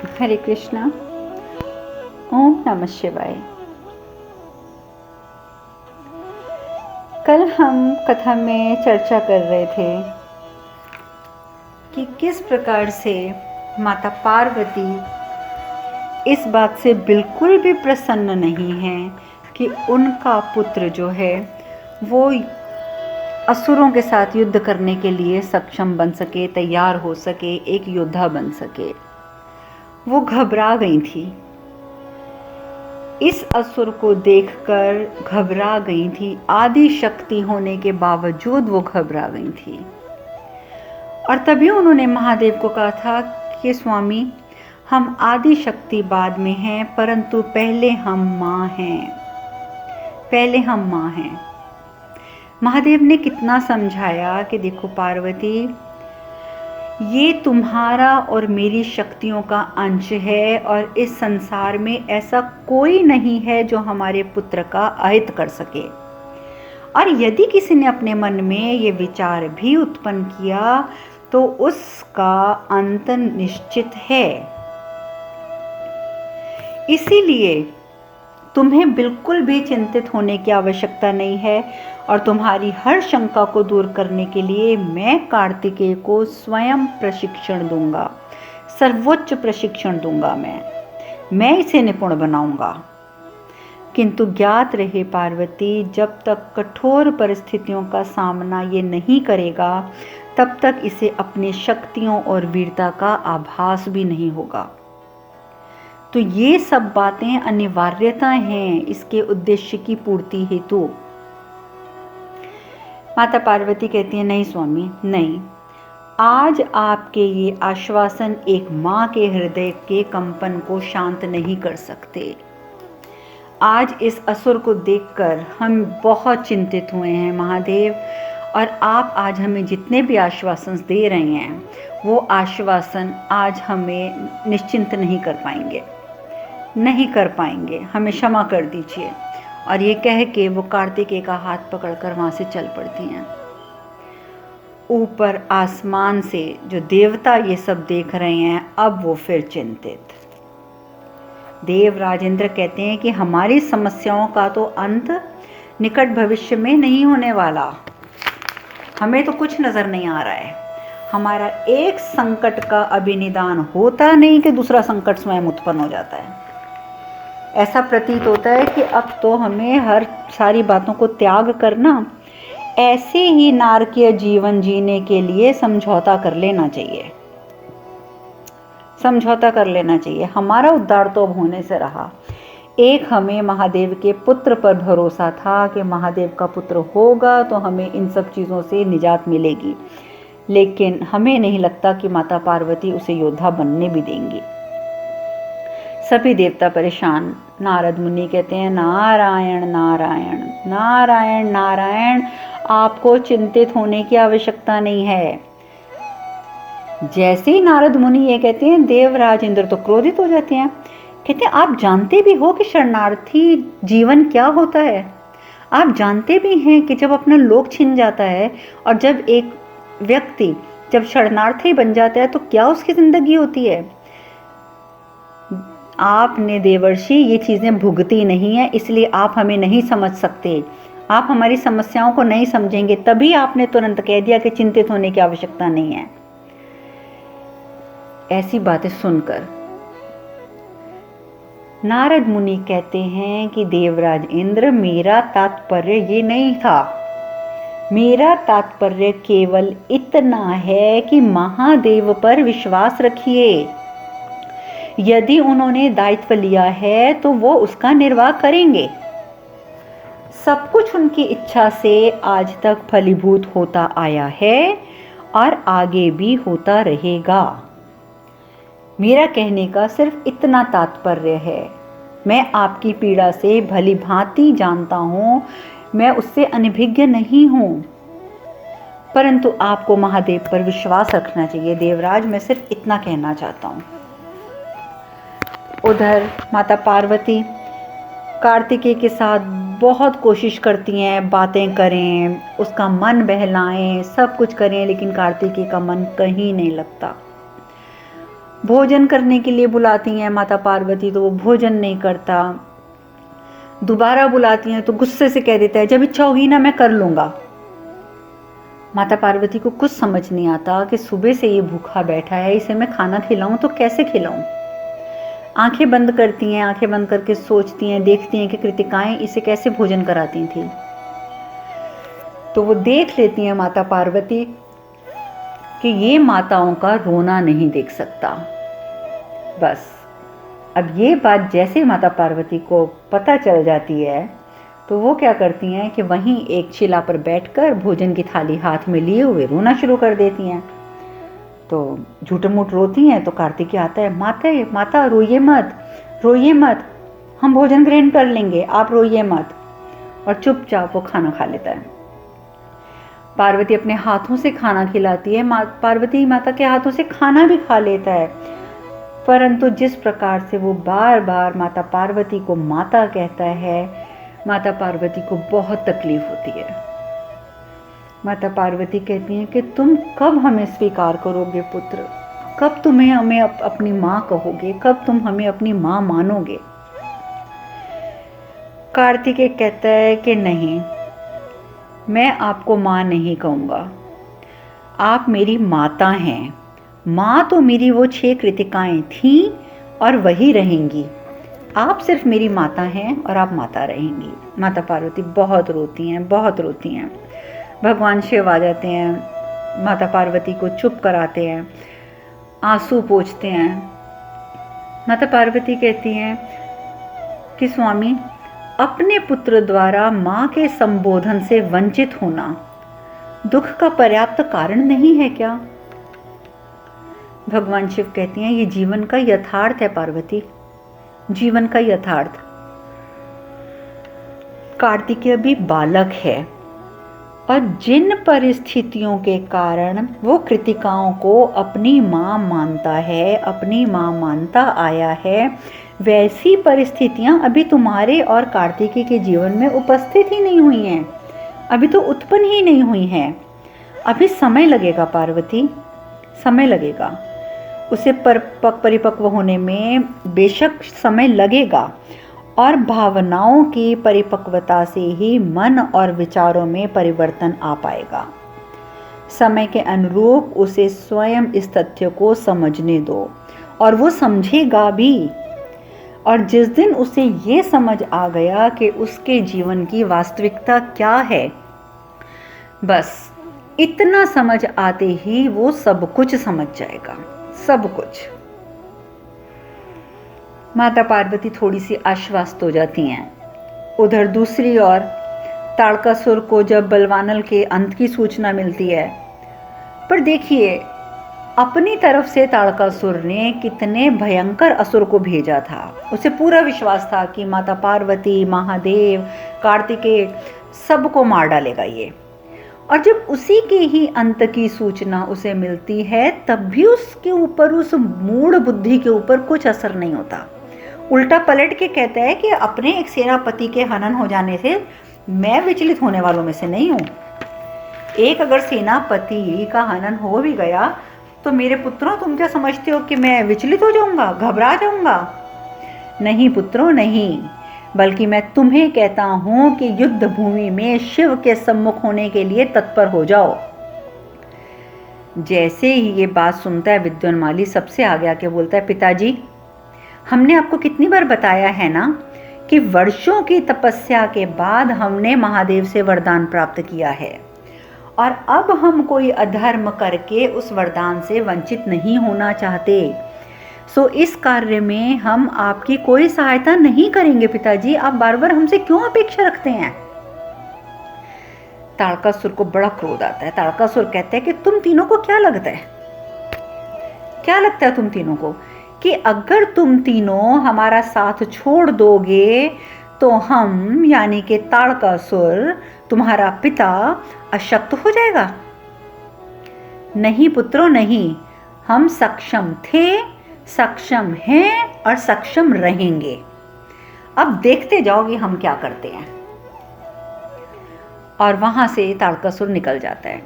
हरे कृष्णा। ओम नमः शिवाय। कल हम कथा में चर्चा कर रहे थे कि किस प्रकार से माता पार्वती इस बात से बिल्कुल भी प्रसन्न नहीं है कि उनका पुत्र जो है वो असुरों के साथ युद्ध करने के लिए सक्षम बन सके, तैयार हो सके, एक योद्धा बन सके। वो घबरा गई थी, इस असुर को देखकर घबरा गई थी। आदि शक्ति होने के बावजूद वो घबरा गई थी और तभी उन्होंने महादेव को कहा था कि स्वामी, हम आदि शक्ति बाद में हैं, परंतु पहले हम माँ हैं, पहले हम माँ हैं। महादेव ने कितना समझाया कि देखो पार्वती, ये तुम्हारा और मेरी शक्तियों का अंश है और इस संसार में ऐसा कोई नहीं है जो हमारे पुत्र का अहित कर सके। और यदि किसी ने अपने मन में ये विचार भी उत्पन्न किया तो उसका अंत निश्चित है। इसीलिए तुम्हें बिल्कुल भी चिंतित होने की आवश्यकता नहीं है और तुम्हारी हर शंका को दूर करने के लिए मैं कार्तिकेय को स्वयं प्रशिक्षण दूंगा, सर्वोच्च प्रशिक्षण दूंगा। मैं इसे निपुण बनाऊंगा। किंतु ज्ञात रहे पार्वती, जब तक कठोर परिस्थितियों का सामना ये नहीं करेगा तब तक इसे अपनी शक्तियों और वीरता का आभास भी नहीं होगा। तो ये सब बातें अनिवार्यता हैं इसके उद्देश्य की पूर्ति हेतु। माता पार्वती कहती है, नहीं स्वामी, नहीं, आज आपके ये आश्वासन एक माँ के हृदय के कंपन को शांत नहीं कर सकते। आज इस असुर को देखकर हम बहुत चिंतित हुए हैं महादेव, और आप आज हमें जितने भी आश्वासन दे रहे हैं वो आश्वासन आज हमें निश्चिंत नहीं कर पाएंगे, हमें क्षमा कर दीजिए। और ये कह के वो कार्तिकेय का हाथ पकड़कर वहाँ से चल पड़ती हैं। ऊपर आसमान से जो देवता ये सब देख रहे हैं, अब वो फिर चिंतित। देव राजेंद्र कहते हैं कि हमारी समस्याओं का तो अंत निकट भविष्य में नहीं होने वाला। हमें तो कुछ नज़र नहीं आ रहा है। हमारा एक संकट का अभी निदान होता नहीं कि दूसरा संकट स्वयं उत्पन्न हो जाता है। ऐसा प्रतीत होता है कि अब तो हमें हर सारी बातों को त्याग करना, ऐसे ही नारकीय जीवन जीने के लिए समझौता कर लेना चाहिए। हमारा उद्धार तो अब होने से रहा। एक हमें महादेव के पुत्र पर भरोसा था कि महादेव का पुत्र होगा तो हमें इन सब चीज़ों से निजात मिलेगी, लेकिन हमें नहीं लगता कि माता पार्वती उसे योद्धा बनने भी देंगी। सभी देवता परेशान। नारद मुनि कहते हैं, नारायण नारायण नारायण नारायण, आपको चिंतित होने की आवश्यकता नहीं है। जैसे ही नारद मुनि ये कहते हैं, देवराज इंद्र तो क्रोधित हो जाते हैं। कहते हैं, आप जानते भी हो कि शरणार्थी जीवन क्या होता है? आप जानते भी हैं कि जब अपना लोक छिन जाता है और जब एक व्यक्ति जब शरणार्थी बन जाता है तो क्या उसकी जिंदगी होती है? आपने देवर्षि ये चीज़ें भुगती नहीं है, इसलिए आप हमें नहीं समझ सकते। आप हमारी समस्याओं को नहीं समझेंगे, तभी आपने तुरंत कह दिया कि चिंतित होने की आवश्यकता नहीं है। ऐसी बातें सुनकर नारद मुनि कहते हैं कि देवराज इंद्र, मेरा तात्पर्य ये नहीं था। मेरा तात्पर्य केवल इतना है कि महादेव पर विश्वास रखिए। यदि उन्होंने दायित्व लिया है तो वो उसका निर्वाह करेंगे। सब कुछ उनकी इच्छा से आज तक फलीभूत होता आया है और आगे भी होता रहेगा। मेरा कहने का सिर्फ इतना तात्पर्य है। मैं आपकी पीड़ा से भली भांति जानता हूँ, मैं उससे अनभिज्ञ नहीं हूँ, परंतु आपको महादेव पर विश्वास रखना चाहिए। देवराज, मैं सिर्फ इतना कहना चाहता हूँ। उधर माता पार्वती कार्तिकेय के साथ बहुत कोशिश करती हैं, बातें करें, उसका मन बहलाएं, सब कुछ करें, लेकिन कार्तिकेय का मन कहीं नहीं लगता। भोजन करने के लिए बुलाती हैं माता पार्वती तो वो भोजन नहीं करता। दोबारा बुलाती हैं तो गुस्से से कह देता है जब इच्छा होगी ना मैं कर लूँगा। माता पार्वती को कुछ समझ नहीं आता कि सुबह से ये भूखा बैठा है, इसे मैं खाना खिलाऊं तो कैसे खिलाऊं। आंखें बंद करती हैं, आंखें बंद करके सोचती हैं, देखती हैं कि कृतिकाएं इसे कैसे भोजन कराती थी। तो वो देख लेती हैं माता पार्वती कि ये माताओं का रोना नहीं देख सकता। बस अब ये बात जैसे माता पार्वती को पता चल जाती है तो वो क्या करती हैं कि वहीं एक शिला पर बैठकर भोजन की थाली हाथ में लिए हुए रोना शुरू कर देती हैं। तो झूठ मूठ रोती हैं तो कार्तिकेय आता है, माता रोइए मत, हम भोजन ग्रहण कर लेंगे, आप रोइए मत। और चुपचाप वो खाना खा लेता है। पार्वती अपने हाथों से खाना खिलाती है, पार्वती माता के हाथों से खाना भी खा लेता है। परंतु जिस प्रकार से वो बार बार माता पार्वती को माता कहता है, माता पार्वती को बहुत तकलीफ होती है। माता पार्वती कहती हैं कि तुम कब हमें स्वीकार करोगे पुत्र, कब तुम्हें हमें अपनी माँ कहोगे, कब तुम हमें अपनी माँ मानोगे। कार्तिकेय कहता है कि नहीं, मैं आपको माँ नहीं कहूँगा, आप मेरी माता हैं। माँ तो मेरी वो 6 कृतिकाएं थीं और वही रहेंगी, आप सिर्फ मेरी माता हैं और आप माता रहेंगी। माता पार्वती बहुत रोती हैं। भगवान शिव आ जाते हैं, माता पार्वती को चुप कराते हैं, आंसू पोंछते हैं। माता पार्वती कहती हैं कि स्वामी, अपने पुत्र द्वारा माँ के संबोधन से वंचित होना दुख का पर्याप्त कारण नहीं है क्या? भगवान शिव कहती हैं ये जीवन का यथार्थ है पार्वती, जीवन का यथार्थ। कार्तिकेय भी बालक है और जिन परिस्थितियों के कारण वो कृतिकाओं को अपनी माँ मानता है, अपनी माँ मानता आया है, वैसी परिस्थितियां अभी तुम्हारे और कार्तिकेय के जीवन में उपस्थित ही नहीं हुई हैं, अभी तो उत्पन्न ही नहीं हुई हैं। अभी समय लगेगा पार्वती, समय लगेगा। उसे परिपक्व होने में बेशक समय लगेगा और भावनाओं की परिपक्वता से ही मन और विचारों में परिवर्तन आ पाएगा। समय के अनुरूप उसे स्वयं इस तथ्य को समझने दो और वो समझेगा भी। और जिस दिन उसे ये समझ आ गया कि उसके जीवन की वास्तविकता क्या है, बस इतना समझ आते ही वो सब कुछ समझ जाएगा, सब कुछ। माता पार्वती थोड़ी सी आश्वस्त हो जाती हैं। उधर दूसरी ओर ताड़कासुर को जब बलवानल के अंत की सूचना मिलती है, पर देखिए अपनी तरफ से ताड़कासुर ने कितने भयंकर असुर को भेजा था। उसे पूरा विश्वास था कि माता पार्वती, महादेव, कार्तिकेय सबको मार डालेगा ये। और जब उसी के ही अंत की सूचना उसे मिलती है तब भी उसके ऊपर, उस मूढ़ बुद्धि के ऊपर कुछ असर नहीं होता। उल्टा पलट के कहता है कि अपने एक सेनापति के हनन हो जाने से मैं विचलित होने वालों में से नहीं हूँ। एक अगर सेनापति का हनन हो भी गया तो मेरे पुत्रों, तुम क्या समझते हो कि मैं विचलित हो जाऊंगा, घबरा जाऊंगा? नहीं पुत्रों नहीं, बल्कि मैं तुम्हें कहता हूं कि युद्ध भूमि में शिव के सम्मुख होने के लिए तत्पर हो जाओ। जैसे ही ये बात सुनता है विद्वानमाली सबसे आगे आके बोलता है, पिताजी हमने आपको कितनी बार बताया है ना कि वर्षों की तपस्या के बाद हमने महादेव से वरदान प्राप्त किया है और अब हम कोई अधर्म करके उस वरदान से वंचित नहीं होना चाहते। सो इस कार्य में हम आपकी कोई सहायता नहीं करेंगे पिताजी, आप बार बार हमसे क्यों अपेक्षा रखते हैं? ताड़कासुर को बड़ा क्रोध आता है। ताड़कासुर कहते हैं कि तुम तीनों को क्या लगता है, क्या लगता है तुम तीनों को कि अगर तुम तीनों हमारा साथ छोड़ दोगे तो हम, यानी कि ताड़कासुर तुम्हारा पिता, अशक्त हो जाएगा? नहीं पुत्रों नहीं, हम सक्षम थे, सक्षम हैं और सक्षम रहेंगे। अब देखते जाओगे हम क्या करते हैं। और वहां से ताड़कासुर निकल जाता है।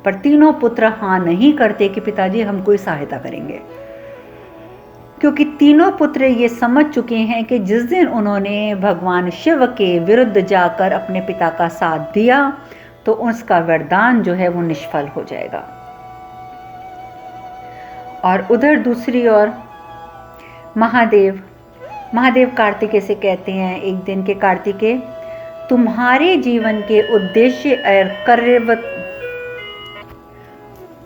पर तीनों पुत्र हाँ नहीं करते कि पिताजी हम कोई सहायता करेंगे। क्योंकि तीनों पुत्र ये समझ चुके हैं कि जिस दिन उन्होंने भगवान शिव के विरुद्ध जाकर अपने पिता का साथ दिया तो उसका वरदान जो है वो निष्फल हो जाएगा। और उधर दूसरी ओर महादेव कार्तिकेय से कहते हैं, एक दिन के कार्तिकेय, तुम्हारे जीवन के उद्देश्य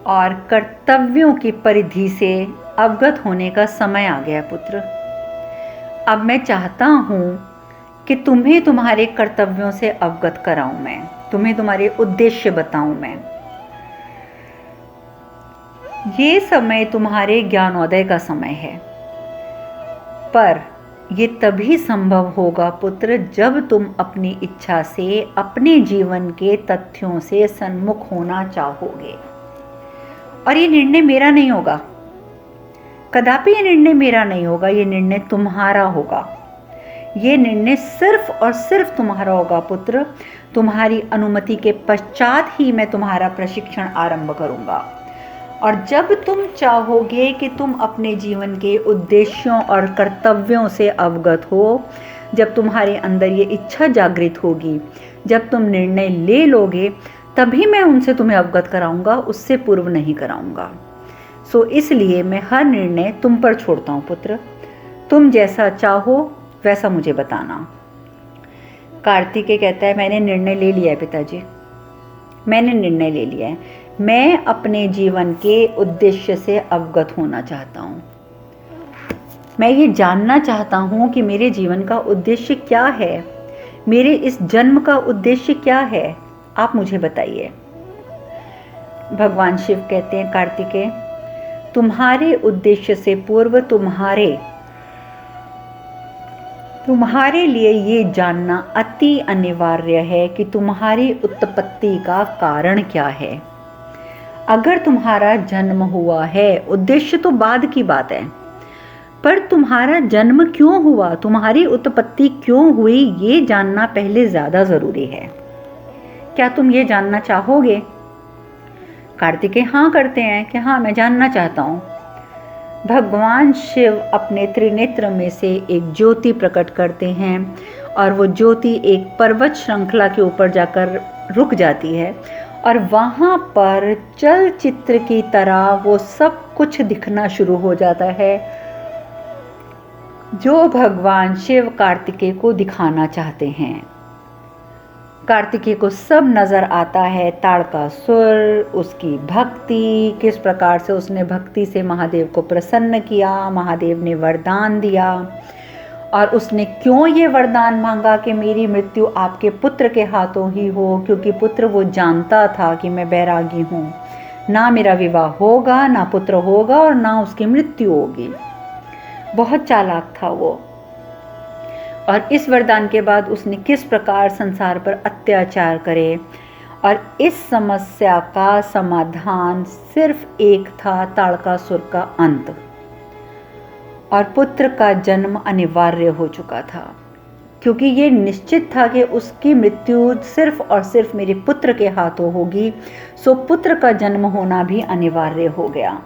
और कर्तव्यों की परिधि से अवगत होने का समय आ गया पुत्र। अब मैं चाहता हूँ कि तुम्हें तुम्हारे कर्तव्यों से अवगत कराऊं, मैं तुम्हें तुम्हारे उद्देश्य बताऊं। मैं ये समय तुम्हारे ज्ञानोदय का समय है, पर ये तभी संभव होगा पुत्र जब तुम अपनी इच्छा से अपने जीवन के तथ्यों से सन्मुख होना चाहोगे। और ये निर्णय मेरा नहीं होगा, कदापि ये निर्णय मेरा नहीं होगा, ये निर्णय तुम्हारा होगा। ये निर्णय सिर्फ और सिर्फ तुम्हारा होगा पुत्र। तुम्हारी अनुमति के पश्चात ही मैं तुम्हारा प्रशिक्षण आरंभ करूंगा। और जब तुम चाहोगे कि तुम अपने जीवन के उद्देश्यों और कर्तव्यों से अवगत हो, जब तुम्हारे अंदर ये इच्छा जागृत होगी, जब तुम निर्णय ले लोगे, तभी मैं उनसे तुम्हें अवगत कराऊंगा, उससे पूर्व नहीं कराऊंगा। सो इसलिए मैं हर निर्णय तुम पर छोड़ता हूँ पुत्र। तुम जैसा चाहो वैसा मुझे बताना। कार्तिकेय कहता है, मैंने निर्णय ले लिया है पिताजी, मैंने निर्णय ले लिया है। मैं अपने जीवन के उद्देश्य से अवगत होना चाहता हूँ। मैं ये जानना चाहता हूँ कि मेरे जीवन का उद्देश्य क्या है, मेरे इस जन्म का उद्देश्य क्या है, आप मुझे बताइए। भगवान शिव कहते हैं, कार्तिकेय, तुम्हारे उद्देश्य से पूर्व तुम्हारे लिए ये जानना अति अनिवार्य है कि तुम्हारी उत्पत्ति का कारण क्या है। अगर तुम्हारा जन्म हुआ है, उद्देश्य तो बाद की बात है, पर तुम्हारा जन्म क्यों हुआ, तुम्हारी उत्पत्ति क्यों हुई, ये जानना पहले ज्यादा जरूरी है। क्या तुम ये जानना चाहोगे? कार्तिकेय हाँ करते हैं कि हाँ, मैं जानना चाहता हूँ। भगवान शिव अपने त्रिनेत्र में से एक ज्योति प्रकट करते हैं और वो ज्योति एक पर्वत श्रृंखला के ऊपर जाकर रुक जाती है और वहाँ पर चलचित्र की तरह वो सब कुछ दिखना शुरू हो जाता है जो भगवान शिव कार्तिकेय को दिखाना चाहते हैं। कार्तिकेय को सब नजर आता है, ताड़कासुर, उसकी भक्ति, किस प्रकार से उसने भक्ति से महादेव को प्रसन्न किया, महादेव ने वरदान दिया और उसने क्यों ये वरदान मांगा कि मेरी मृत्यु आपके पुत्र के हाथों ही हो, क्योंकि पुत्र वो जानता था कि मैं बैरागी हूँ, ना मेरा विवाह होगा, ना पुत्र होगा और ना उसकी मृत्यु होगी। बहुत चालाक था वो। और इस वरदान के बाद उसने किस प्रकार संसार पर अत्याचार करे और इस समस्या का समाधान सिर्फ एक था, ताड़कासुर का अंत, और पुत्र का जन्म अनिवार्य हो चुका था, क्योंकि ये निश्चित था कि उसकी मृत्यु सिर्फ और सिर्फ मेरे पुत्र के हाथों होगी। सो पुत्र का जन्म होना भी अनिवार्य हो गया।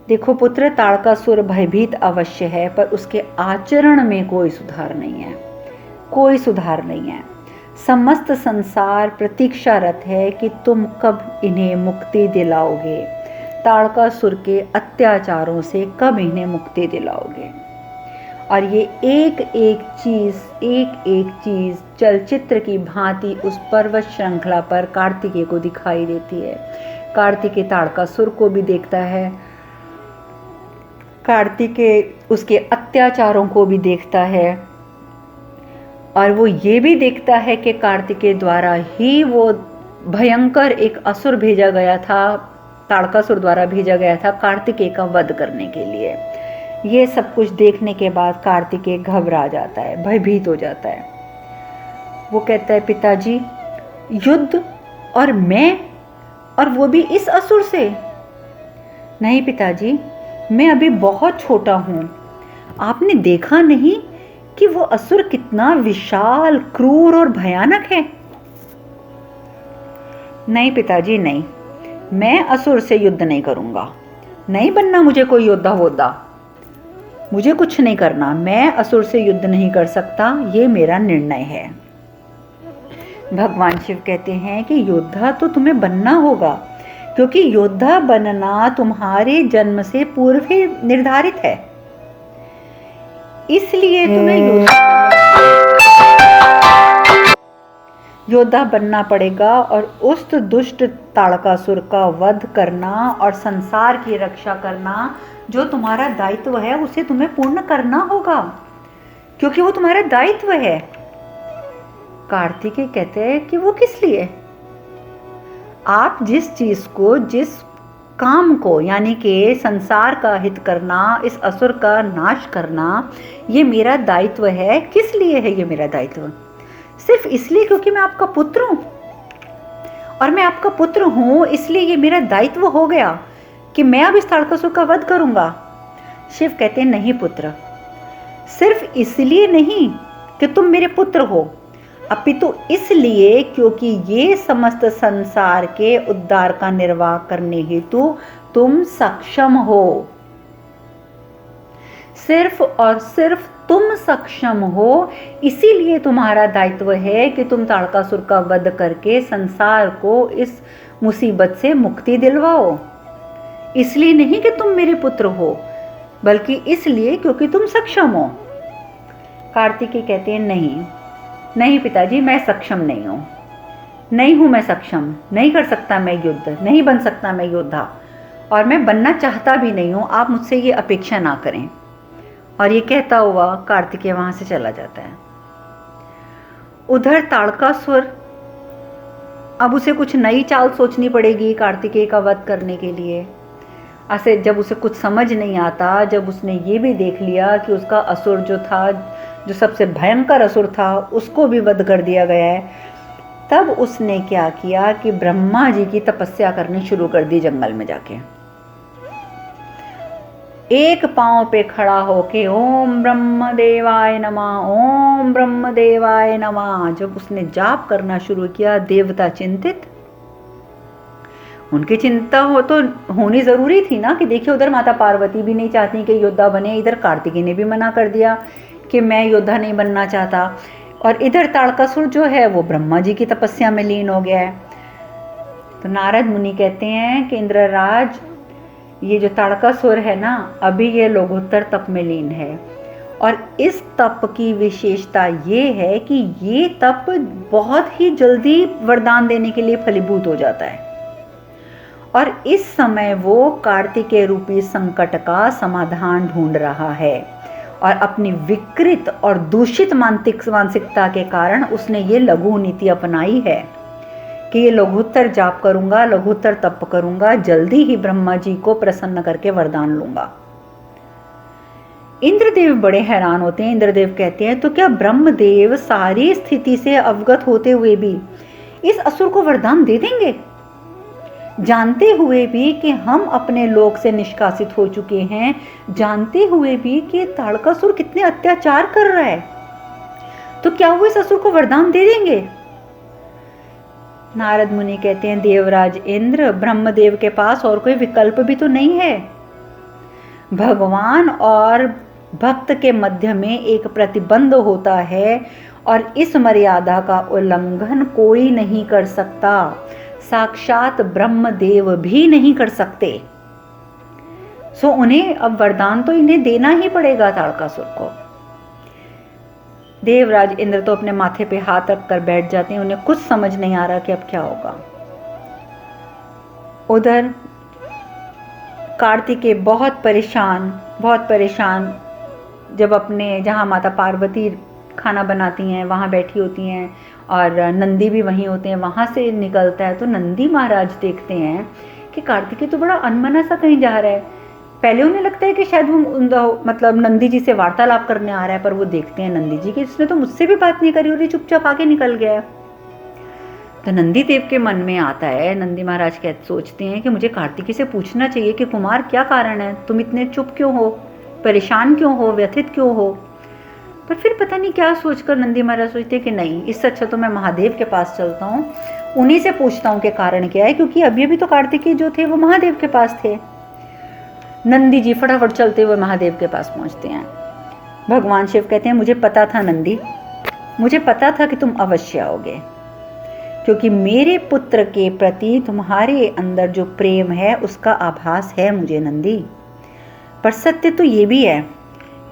देखो पुत्र, ताड़कासुर भयभीत अवश्य है, पर उसके आचरण में कोई सुधार नहीं है, कोई सुधार नहीं है। समस्त संसार प्रतीक्षारत है कि तुम कब इन्हें मुक्ति दिलाओगे, ताड़कासुर के अत्याचारों से कब इन्हें मुक्ति दिलाओगे। और ये एक एक चीज चलचित्र की भांति उस पर्वत श्रृंखला पर कार्तिकेय को दिखाई देती है। कार्तिकेय ताड़कासुर को भी देखता है, कार्तिकेय उसके अत्याचारों को भी देखता है, और वो ये भी देखता है कि कार्तिकेय द्वारा ही वो भयंकर एक असुर भेजा गया था, ताड़कासुर द्वारा भेजा गया था कार्तिकेय का वध करने के लिए। ये सब कुछ देखने के बाद कार्तिकेय घबरा जाता है, भयभीत हो जाता है। वो कहता है, पिताजी, युद्ध और मैं, और वो भी इस असुर से? नहीं पिताजी, मैं अभी बहुत छोटा हूँ। आपने देखा नहीं कि वो असुर कितना विशाल, क्रूर और भयानक है? नहीं पिताजी नहीं, मैं असुर से युद्ध नहीं करूंगा, नहीं बनना मुझे कोई योद्धा वोद्धा। मुझे कुछ नहीं करना, मैं असुर से युद्ध नहीं कर सकता, ये मेरा निर्णय है। भगवान शिव कहते हैं कि योद्धा तो तुम्हें बनना होगा, क्योंकि योद्धा बनना तुम्हारे जन्म से पूर्व ही निर्धारित है, इसलिए तुम्हें योद्धा बनना पड़ेगा और उस दुष्ट ताड़कासुर का वध करना और संसार की रक्षा करना जो तुम्हारा दायित्व है उसे तुम्हें पूर्ण करना होगा, क्योंकि वो तुम्हारा दायित्व है। कार्तिकेय कहते हैं कि वो किस लिए? आप जिस चीज को, जिस काम को, यानी कि संसार का हित करना, इस असुर का नाश करना, ये मेरा दायित्व है। किस लिए है ये मेरा दायित्व? सिर्फ इसलिए क्योंकि मैं आपका पुत्र हूं, और मैं आपका पुत्र हूं इसलिए ये मेरा दायित्व हो गया कि मैं अब इस ताड़कासुर का वध करूंगा। शिव कहते हैं नहीं पुत्र, सिर्फ इसलिए नहीं कि तुम मेरे पुत्र हो, अपितु इसलिए क्योंकि ये समस्त संसार के उद्धार का निर्वाह करने हेतु तुम सक्षम हो। सिर्फ और सिर्फ तुम सक्षम हो, इसीलिए तुम्हारा दायित्व है कि तुम ताड़कासुर का वध करके संसार को इस मुसीबत से मुक्ति दिलवाओ। इसलिए नहीं कि तुम मेरे पुत्र हो, बल्कि इसलिए क्योंकि तुम सक्षम हो। कार्तिकेय कहते हैं नहीं नहीं पिताजी, मैं सक्षम नहीं हूं, नहीं हूं मैं सक्षम, नहीं कर सकता मैं युद्ध, नहीं बन सकता मैं योद्धा, और मैं बनना चाहता भी नहीं हूं, आप मुझसे ये अपेक्षा ना करें। और ये कहता हुआ कार्तिकेय वहां से चला जाता है। उधर ताड़कासुर, अब उसे कुछ नई चाल सोचनी पड़ेगी कार्तिकेय का वध करने के लिए। ऐसे जब उसे कुछ समझ नहीं आता, जब उसने ये भी देख लिया कि उसका असुर जो था, जो सबसे भयंकर असुर था, उसको भी वध कर दिया गया है, तब उसने क्या किया कि ब्रह्मा जी की तपस्या करनी शुरू कर दी जंगल में जाके। एक पांव पे खड़ा होके ओम ब्रह्म देवाय नमः, ओम ब्रह्म देवाय नमः, जब उसने जाप करना शुरू किया, देवता चिंतित। उनकी चिंता हो तो होनी जरूरी थी ना, कि देखिए उधर माता पार्वती भी नहीं चाहती कि योद्धा बने, इधर कार्तिकेय ने भी मना कर दिया कि मैं योद्धा नहीं बनना चाहता, और इधर ताड़कासुर जो है वो ब्रह्मा जी की तपस्या में लीन हो गया है। तो नारद मुनि कहते हैं कि इंद्रराज, ये जो ताड़कासुर है ना, अभी ये लघुत्तर तप में लीन है, और इस तप की विशेषता ये है कि ये तप बहुत ही जल्दी वरदान देने के लिए फलीभूत हो जाता है, और इस समय वो कार्तिकेय रूपी संकट का समाधान ढूंढ रहा है, और अपनी विकृत और दूषित मानसिकता के कारण उसने ये लघु नीति अपनाई है कि ये लघुत्तर जाप करूंगा, लघुत्तर तप करूंगा, जल्दी ही ब्रह्मा जी को प्रसन्न करके वरदान लूंगा। इंद्रदेव बड़े हैरान होते हैं। इंद्रदेव कहते हैं तो क्या ब्रह्मदेव सारी स्थिति से अवगत होते हुए भी इस असुर को वरदान दे देंगे, जानते हुए भी कि हम अपने लोक से निष्कासित हो चुके हैं, जानते हुए भी कि ताड़कासुर कितने अत्याचार कर रहा है, तो क्या वो इस असुर को वरदान दे देंगे? नारद मुनि कहते हैं देवराज इंद्र, ब्रह्मदेव के पास और कोई विकल्प भी तो नहीं है। भगवान और भक्त के मध्य में एक प्रतिबंध होता है, और इस मर्यादा का उल्लंघन कोई नहीं कर सकता, साक्षात ब्रह्मदेव भी नहीं कर सकते। सो उन्हें अब वरदान तो इन्हें देना ही पड़ेगा ताड़कासुर को। देवराज इंद्र तो अपने माथे पे हाथ रखकर बैठ जाते हैं, उन्हें कुछ समझ नहीं आ रहा कि अब क्या होगा। उधर कार्तिकेय बहुत परेशान जब अपने जहाँ माता पार्वती खाना बनाती हैं वहाँ बैठी होती हैं, और नंदी भी वहीं होते हैं, वहाँ से निकलता है, तो नंदी महाराज देखते हैं कि कार्तिकेय तो बड़ा अनमना सा कहीं जा रहा है। पहले उन्हें लगता है कि शायद वो मतलब नंदी जी से वार्तालाप करने आ रहा है, पर वो देखते हैं नंदी जी कि इसने तो मुझसे भी बात नहीं करी और ये चुपचाप आके निकल गया। तो नंदी देव के मन में आता है, नंदी महाराज सोचते हैं कि मुझे कार्तिकेय से पूछना चाहिए कि कुमार क्या कारण है, तुम इतने चुप क्यों हो, परेशान क्यों हो, व्यथित क्यों हो। पर फिर पता नहीं क्या सोचकर नंदी महाराज सोचते हैं कि नहीं, इससे अच्छा तो मैं महादेव के पास चलता हूँ, उन्हीं से पूछता हूँ कि कारण क्या है, क्योंकि अभी अभी तो कार्तिकेय जो थे वो महादेव के पास थे। नंदी जी फटाफट चलते हुए महादेव के पास पहुंचते हैं। भगवान शिव कहते हैं, मुझे पता था नंदी, मुझे पता था कि तुम अवश्य आओगे, क्योंकि मेरे पुत्र के प्रति तुम्हारे अंदर जो प्रेम है उसका आभास है मुझे नंदी। पर सत्य तो ये भी है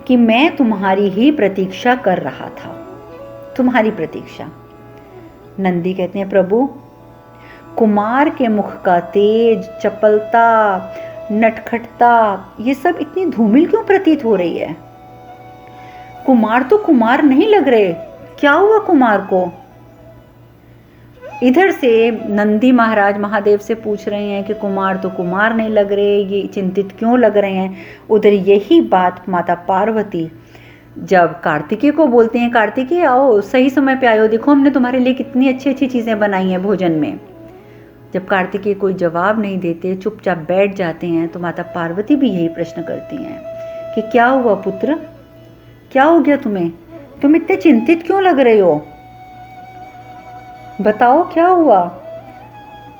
कि मैं तुम्हारी ही प्रतीक्षा कर रहा था, तुम्हारी प्रतीक्षा। नंदी कहते हैं, प्रभु कुमार के मुख का तेज, चपलता, नटखटता, ये सब इतनी धूमिल क्यों प्रतीत हो रही है? कुमार तो कुमार नहीं लग रहे, क्या हुआ कुमार को? इधर से नंदी महाराज महादेव से पूछ रहे हैं कि कुमार तो कुमार नहीं लग रहे, ये चिंतित क्यों लग रहे हैं। उधर यही बात माता पार्वती जब कार्तिकेय को बोलते हैं, कार्तिकेय आओ, सही समय पे आयो, देखो हमने तुम्हारे लिए कितनी अच्छी अच्छी चीजें बनाई हैं भोजन में। जब कार्तिकेय कोई जवाब नहीं देते, चुपचाप बैठ जाते हैं, तो माता पार्वती भी यही प्रश्न करती हैं कि क्या हुआ पुत्र, क्या हो गया तुम्हें, तुम इतने चिंतित क्यों लग रहे हो, बताओ क्या हुआ।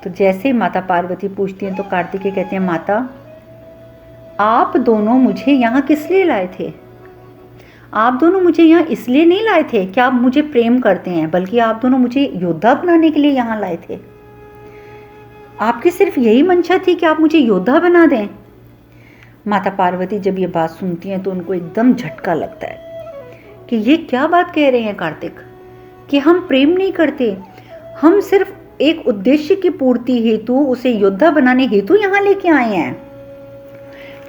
तो जैसे ही माता पार्वती पूछती हैं तो कार्तिकेय कहते हैं, माता आप दोनों मुझे यहाँ किस लिए लाए थे? आप दोनों मुझे यहाँ इसलिए नहीं लाए थे कि आप मुझे प्रेम करते हैं, बल्कि आप दोनों मुझे योद्धा बनाने के लिए यहाँ लाए थे। आपकी सिर्फ यही मंशा थी कि आप मुझे योद्धा बना दें। माता पार्वती जब ये बात सुनती हैं तो उनको एकदम झटका लगता है कि ये क्या बात कह रहे हैं कार्तिक, कि हम प्रेम नहीं करते, हम सिर्फ एक उद्देश्य की पूर्ति हेतु, उसे योद्धा बनाने हेतु यहाँ लेके आए हैं।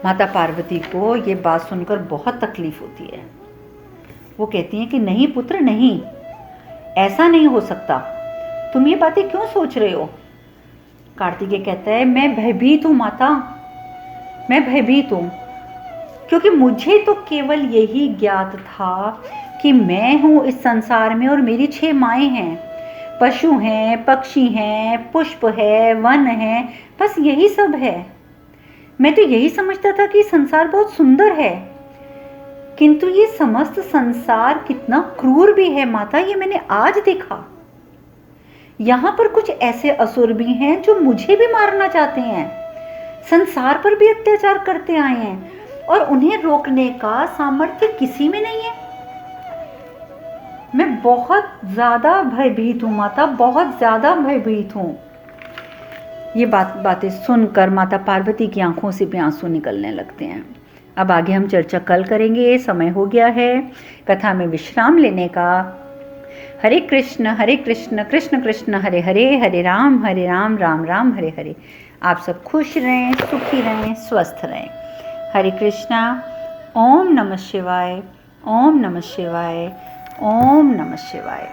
माता पार्वती को ये बात सुनकर बहुत तकलीफ होती है। वो कहती हैं कि नहीं पुत्र नहीं, ऐसा नहीं हो सकता, तुम ये बातें क्यों सोच रहे हो? कार्तिकेय कहता है, मैं भयभीत हूँ माता, मैं भयभीत हूँ, क्योंकि मुझे तो केवल यही ज्ञात था कि मैं हूँ इस संसार में और मेरी 6 माएँ हैं, पशु हैं, पक्षी हैं, पुष्प है, वन है, बस यही सब है। मैं तो यही समझता था कि संसार बहुत सुंदर है, किंतु ये समस्त संसार कितना क्रूर भी है माता, ये मैंने आज देखा। यहाँ पर कुछ ऐसे असुर भी हैं जो मुझे भी मारना चाहते हैं, संसार पर भी अत्याचार करते आए हैं, और उन्हें रोकने का सामर्थ्य किसी में नहीं है। मैं बहुत ज्यादा भयभीत हूँ माता, बहुत ज्यादा भयभीत हूँ। ये बातें सुनकर माता पार्वती की आंखों से भी आंसू निकलने लगते हैं। अब आगे हम चर्चा कल करेंगे, समय हो गया है कथा में विश्राम लेने का। हरे कृष्ण कृष्ण कृष्ण हरे हरे, हरे राम राम राम हरे हरे। आप सब खुश रहें, सुखी रहें, स्वस्थ रहें। हरे कृष्णा। ओम नमः शिवाय, ओम नमः शिवाय, ओम नमः शिवाय।